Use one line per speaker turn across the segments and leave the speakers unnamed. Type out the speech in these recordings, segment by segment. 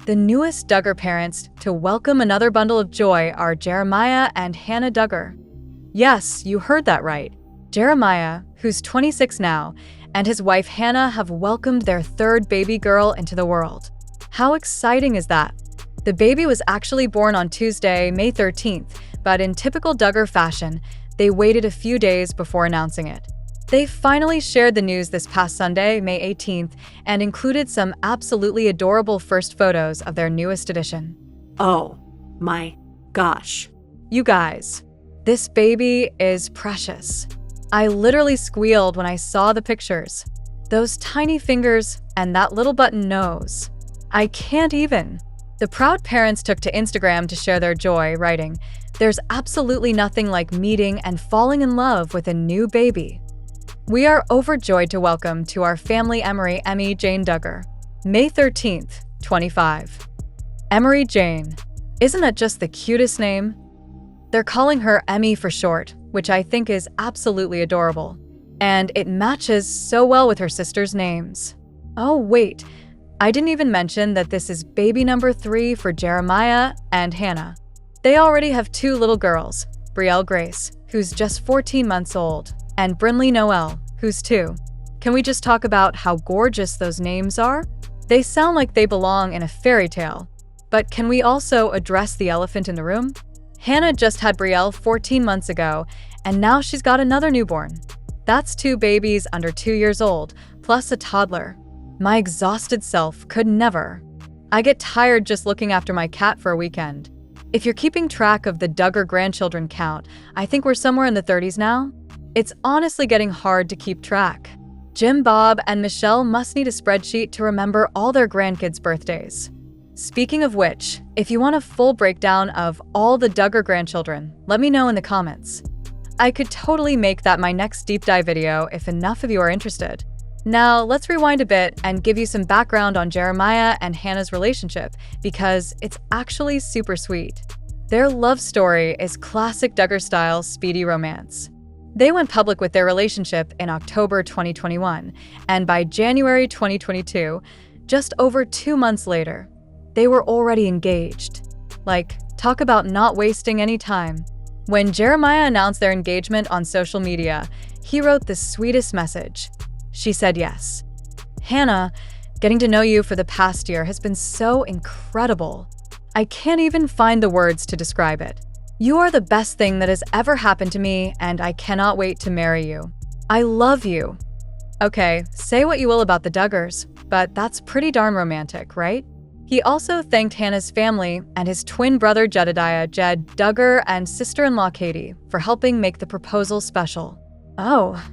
The newest Duggar parents to welcome another bundle of joy are Jeremiah and Hannah Duggar. Yes, you heard that right. Jeremiah, who's 26 now, and his wife Hannah have welcomed their third baby girl into the world. How exciting is that? The baby was actually born on Tuesday, May 13th, but in typical Duggar fashion, they waited a few days before announcing it. They finally shared the news this past Sunday, May 18th, and included some absolutely adorable first photos of their newest addition.
Oh my gosh.
You guys, this baby is precious. I literally squealed when I saw the pictures. Those tiny fingers and that little button nose. I can't even. The proud parents took to Instagram to share their joy, writing, "There's absolutely nothing like meeting and falling in love with a new baby. We are overjoyed to welcome to our family Emery Jane Duggar, May 13th, 25. Emery Jane. Isn't that just the cutest name? They're calling her Emmy for short, which I think is absolutely adorable. And it matches so well with her sister's names. Oh wait, I didn't even mention that this is baby number 3 for Jeremiah and Hannah. They already have 2 little girls, Brielle Grace, who's just 14 months old, and Brynley Noelle, who's 2. Can we just talk about how gorgeous those names are? They sound like they belong in a fairy tale. But can we also address the elephant in the room? Hannah just had Brielle 14 months ago, and now she's got another newborn. That's 2 babies under 2 years old, plus a toddler. My exhausted self could never. I get tired just looking after my cat for a weekend. If you're keeping track of the Duggar grandchildren count, I think we're somewhere in the 30s now. It's honestly getting hard to keep track. Jim, Bob, and Michelle must need a spreadsheet to remember all their grandkids' birthdays. Speaking of which, if you want a full breakdown of all the Duggar grandchildren, let me know in the comments. I could totally make that my next deep dive video if enough of you are interested. Now, let's rewind a bit and give you some background on Jeremiah and Hannah's relationship, because it's actually super sweet. Their love story is classic Duggar-style speedy romance. They went public with their relationship in October 2021, and by January 2022, just over 2 months later, they were already engaged. Like, talk about not wasting any time. When Jeremiah announced their engagement on social media, he wrote the sweetest message. She said yes. Hannah, getting to know you for the past year has been so incredible. I can't even find the words to describe it. You are the best thing that has ever happened to me, and I cannot wait to marry you. I love you. Okay, say what you will about the Duggars, but that's pretty darn romantic, right? He also thanked Hannah's family and his twin brother Jedediah Jed Duggar and sister-in-law Katie for helping make the proposal special. Oh,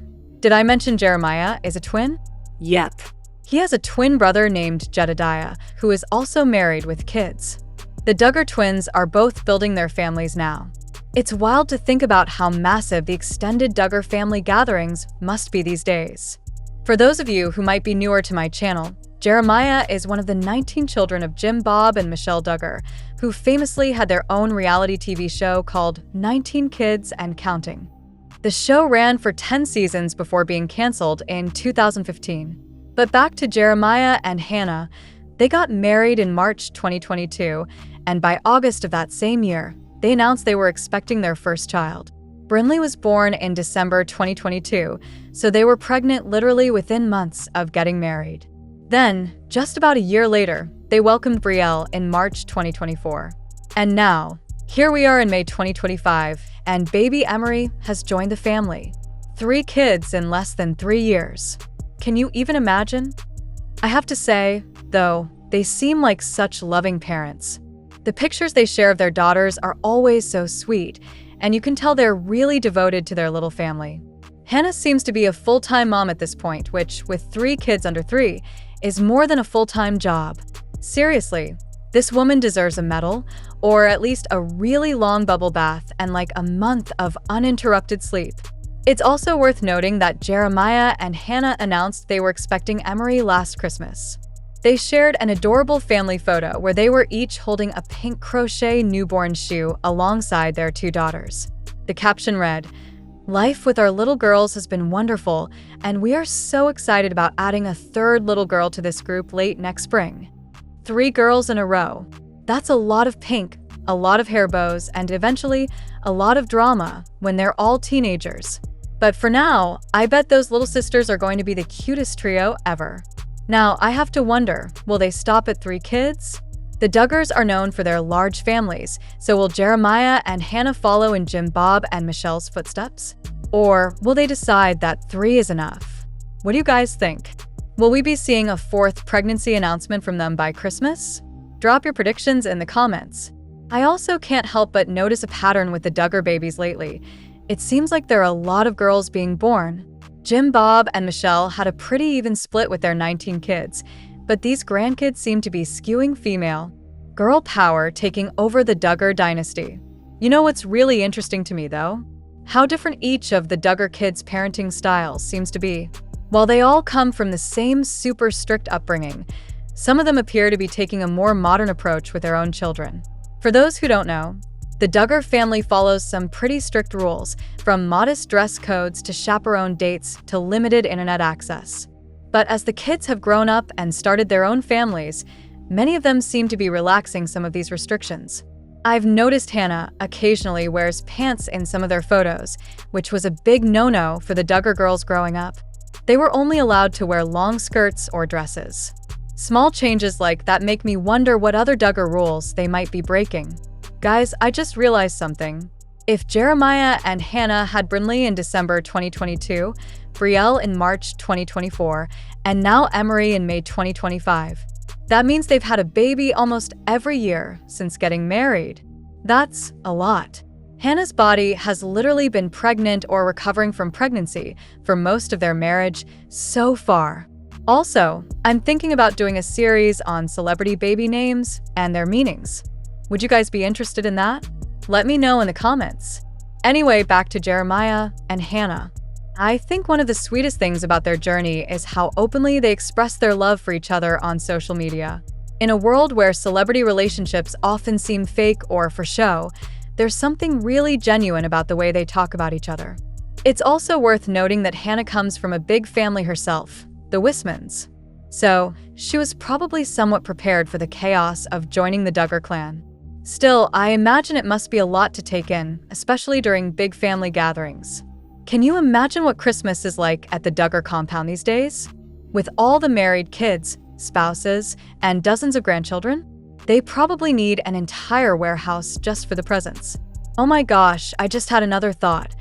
did I mention Jeremiah is a twin?
Yep.
He has a twin brother named Jedediah, who is also married with kids. The Duggar twins are both building their families now. It's wild to think about how massive the extended Duggar family gatherings must be these days. For those of you who might be newer to my channel, Jeremiah is one of the 19 children of Jim, Bob, and Michelle Duggar, who famously had their own reality TV show called 19 Kids and Counting. The show ran for 10 seasons before being canceled in 2015. But back to Jeremiah and Hannah, they got married in March 2022, and by August of that same year, they announced they were expecting their first child. Brynley was born in December 2022, so they were pregnant literally within months of getting married. Then, just about a year later, they welcomed Brielle in March 2024. And now, here we are in May 2025, and baby Emory has joined the family. 3 kids in less than 3 years. Can you even imagine? I have to say, though, they seem like such loving parents. The pictures they share of their daughters are always so sweet, and you can tell they're really devoted to their little family. Hannah seems to be a full-time mom at this point, which, with 3 kids under 3, is more than a full-time job. Seriously, this woman deserves a medal, or at least a really long bubble bath and like a month of uninterrupted sleep. It's also worth noting that Jeremiah and Hannah announced they were expecting Emory last Christmas. They shared an adorable family photo where they were each holding a pink crochet newborn shoe alongside their 2 daughters. The caption read, "Life with our little girls has been wonderful, and we are so excited about adding a 3rd little girl to this group late next spring." 3 girls in a row. That's a lot of pink, a lot of hair bows, and eventually a lot of drama when they're all teenagers. But for now, I bet those little sisters are going to be the cutest trio ever. Now, I have to wonder, will they stop at 3 kids? The Duggars are known for their large families, so will Jeremiah and Hannah follow in Jim, Bob, and Michelle's footsteps? Or will they decide that 3 is enough? What do you guys think? Will we be seeing a 4th pregnancy announcement from them by Christmas? Drop your predictions in the comments. I also can't help but notice a pattern with the Duggar babies lately. It seems like there are a lot of girls being born. Jim, Bob, and Michelle had a pretty even split with their 19 kids, but these grandkids seem to be skewing female. Girl power taking over the Duggar dynasty. You know what's really interesting to me, though? How different each of the Duggar kids' parenting styles seems to be. While they all come from the same super strict upbringing, some of them appear to be taking a more modern approach with their own children. For those who don't know, the Duggar family follows some pretty strict rules, from modest dress codes to chaperone dates to limited internet access. But as the kids have grown up and started their own families, many of them seem to be relaxing some of these restrictions. I've noticed Hannah occasionally wears pants in some of their photos, which was a big no-no for the Duggar girls growing up. They were only allowed to wear long skirts or dresses. Small changes like that make me wonder what other Duggar rules they might be breaking. Guys, I just realized something. If Jeremiah and Hannah had Brynley in December 2022, Brielle in March 2024, and now Emory in May 2025, that means they've had a baby almost every year since getting married. That's a lot. Hannah's body has literally been pregnant or recovering from pregnancy for most of their marriage so far. Also, I'm thinking about doing a series on celebrity baby names and their meanings. Would you guys be interested in that? Let me know in the comments. Anyway, back to Jeremiah and Hannah. I think one of the sweetest things about their journey is how openly they express their love for each other on social media. In a world where celebrity relationships often seem fake or for show, there's something really genuine about the way they talk about each other. It's also worth noting that Hannah comes from a big family herself, the Wismans. So, she was probably somewhat prepared for the chaos of joining the Duggar clan. Still, I imagine it must be a lot to take in, especially during big family gatherings. Can you imagine what Christmas is like at the Duggar compound these days? With all the married kids, spouses, and dozens of grandchildren? They probably need an entire warehouse just for the presents. Oh my gosh, I just had another thought.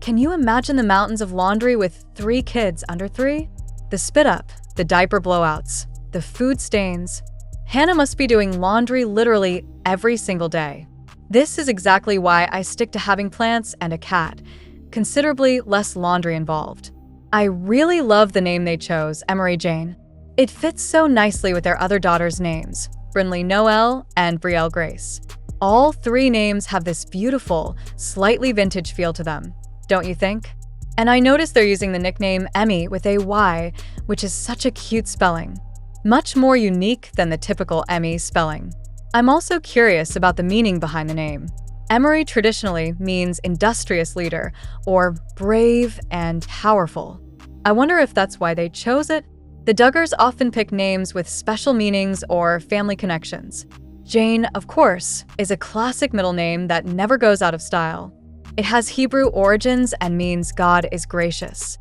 Can you imagine the mountains of laundry with 3 kids under 3? The spit up, the diaper blowouts, the food stains. Hannah must be doing laundry literally every single day. This is exactly why I stick to having plants and a cat. Considerably less laundry involved. I really love the name they chose, Emery Jane. It fits so nicely with their other daughters' names, Brynley Noelle and Brielle Grace. All 3 names have this beautiful, slightly vintage feel to them, don't you think? And I noticed they're using the nickname Emmy with a Y, which is such a cute spelling. Much more unique than the typical Emmy spelling. I'm also curious about the meaning behind the name. Emory traditionally means industrious leader, or brave and powerful. I wonder if that's why they chose it. The Duggars often pick names with special meanings or family connections. Jane, of course, is a classic middle name that never goes out of style. It has Hebrew origins and means God is gracious.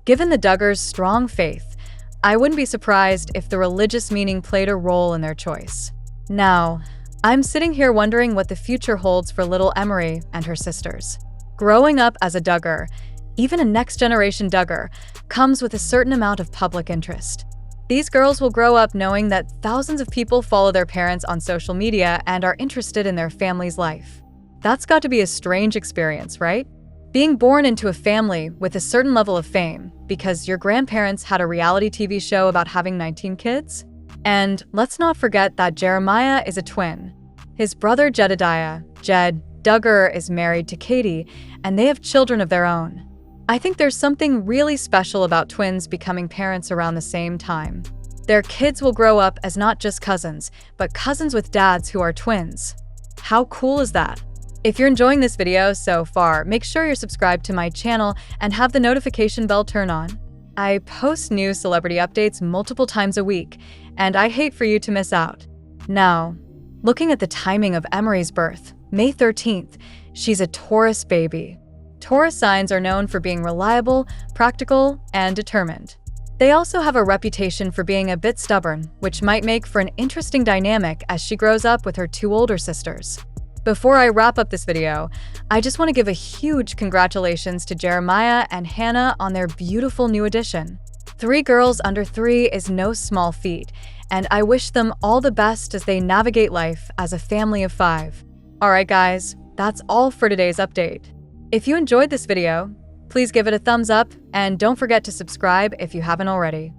Given the Duggars' strong faith, I wouldn't be surprised if the religious meaning played a role in their choice. Now, I'm sitting here wondering what the future holds for little Emory and her sisters. Growing up as a Duggar, even a next-generation Duggar, comes with a certain amount of public interest. These girls will grow up knowing that thousands of people follow their parents on social media and are interested in their family's life. That's got to be a strange experience, right? Being born into a family with a certain level of fame because your grandparents had a reality TV show about having 19 kids? And let's not forget that Jeremiah is a twin. His brother Jedediah, Jed Duggar, is married to Katie, and they have children of their own. I think there's something really special about twins becoming parents around the same time. Their kids will grow up as not just cousins, but cousins with dads who are twins. How cool is that? If you're enjoying this video so far, make sure you're subscribed to my channel and have the notification bell turn on. I post new celebrity updates multiple times a week, and I hate for you to miss out. Now, looking at the timing of Emery's birth, May 13th, she's a Taurus baby. Taurus signs are known for being reliable, practical, and determined. They also have a reputation for being a bit stubborn, which might make for an interesting dynamic as she grows up with her 2 older sisters. Before I wrap up this video, I just want to give a huge congratulations to Jeremiah and Hannah on their beautiful new addition. 3 girls under 3 is no small feat, and I wish them all the best as they navigate life as a family of 5. Alright guys, that's all for today's update. If you enjoyed this video, please give it a thumbs up and don't forget to subscribe if you haven't already.